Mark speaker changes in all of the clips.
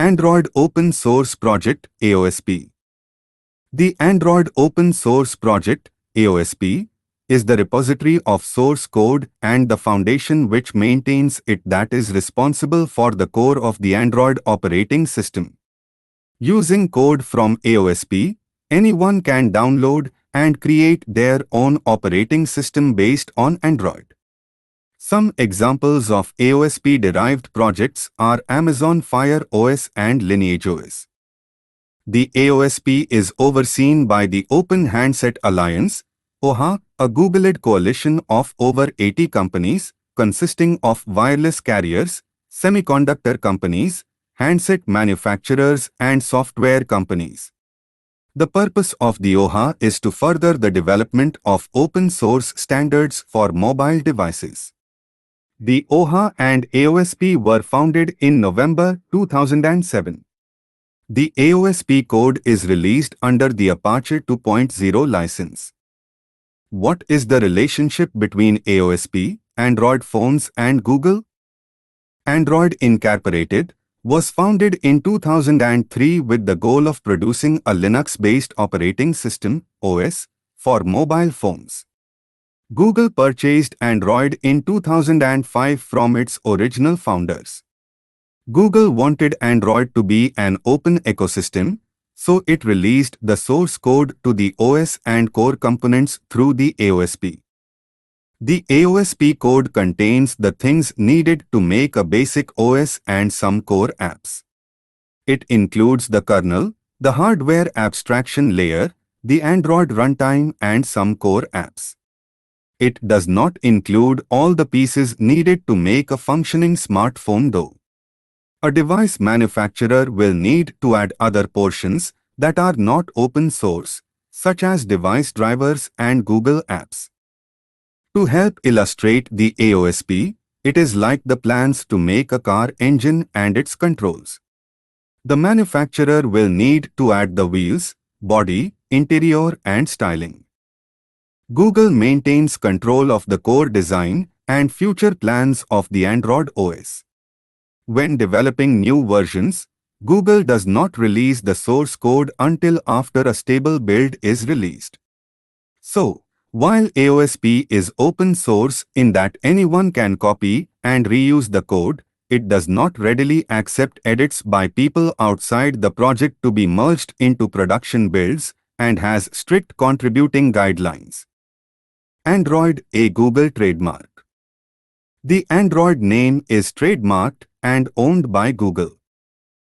Speaker 1: Android Open Source Project AOSP. The Android Open Source Project AOSP is the repository of source code and the foundation which maintains it that is responsible for the core of the Android operating system. Using code from AOSP, anyone can download and create their own operating system based on Android. Some examples of AOSP-derived projects are Amazon Fire OS and Lineage OS. The AOSP is overseen by the Open Handset Alliance, OHA, a Google-led coalition of over 80 companies consisting of wireless carriers, semiconductor companies, handset manufacturers and software companies. The purpose of the OHA is to further the development of open-source standards for mobile devices. The OHA and AOSP were founded in November 2007. The AOSP code is released under the Apache 2.0 license. What is the relationship between AOSP, Android phones and Google? Android Incorporated was founded in 2003 with the goal of producing a Linux-based operating system, OS, for mobile phones. Google purchased Android in 2005 from its original founders. Google wanted Android to be an open ecosystem, so it released the source code to the OS and core components through the AOSP. The AOSP code contains the things needed to make a basic OS and some core apps. It includes the kernel, the hardware abstraction layer, the Android runtime and some core apps. It does not include all the pieces needed to make a functioning smartphone though. A device manufacturer will need to add other portions that are not open source, such as device drivers and Google apps. To help illustrate the AOSP, it is like the plans to make a car engine and its controls. The manufacturer will need to add the wheels, body, interior and styling. Google maintains control of the core design and future plans of the Android OS. When developing new versions, Google does not release the source code until after a stable build is released. So, while AOSP is open source in that anyone can copy and reuse the code, it does not readily accept edits by people outside the project to be merged into production builds and has strict contributing guidelines. Android, a Google trademark. The Android name is trademarked and owned by Google.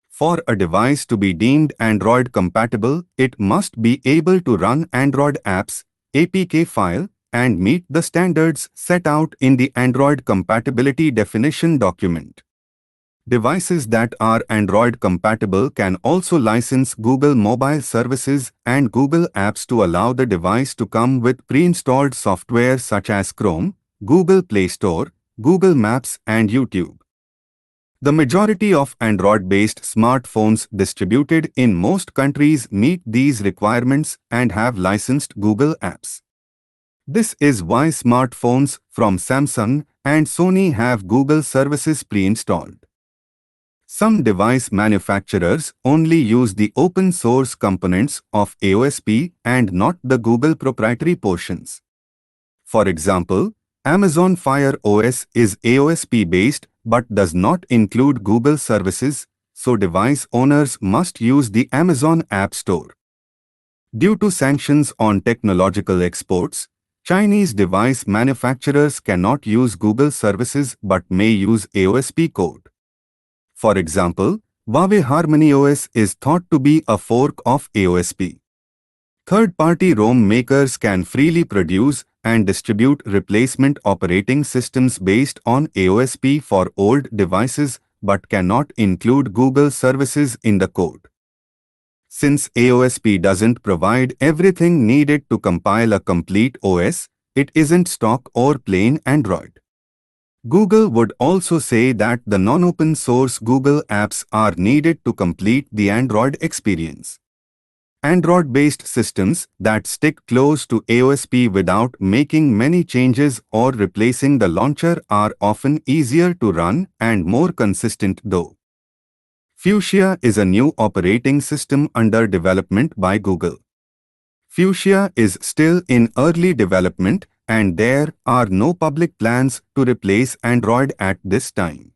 Speaker 1: For a device to be deemed Android compatible, it must be able to run Android apps, APK file, and meet the standards set out in the Android compatibility definition document. Devices that are Android compatible can also license Google mobile services and Google apps to allow the device to come with pre-installed software such as Chrome, Google Play Store, Google Maps and YouTube. The majority of Android-based smartphones distributed in most countries meet these requirements and have licensed Google apps. This is why smartphones from Samsung and Sony have Google services pre-installed. Some device manufacturers only use the open source components of AOSP and not the Google proprietary portions. For example, Amazon Fire OS is AOSP based but does not include Google services, so device owners must use the Amazon App Store. Due to sanctions on technological exports, Chinese device manufacturers cannot use Google services but may use AOSP code. For example, Huawei Harmony OS is thought to be a fork of AOSP. Third-party ROM makers can freely produce and distribute replacement operating systems based on AOSP for old devices but cannot include Google services in the code. Since AOSP doesn't provide everything needed to compile a complete OS, it isn't stock or plain Android. Google would also say that the non-open source Google apps are needed to complete the Android experience. Android-based systems that stick close to AOSP without making many changes or replacing the launcher are often easier to run and more consistent though. Fuchsia is a new operating system under development by Google. Fuchsia is still in early development and there are no public plans to replace Android at this time.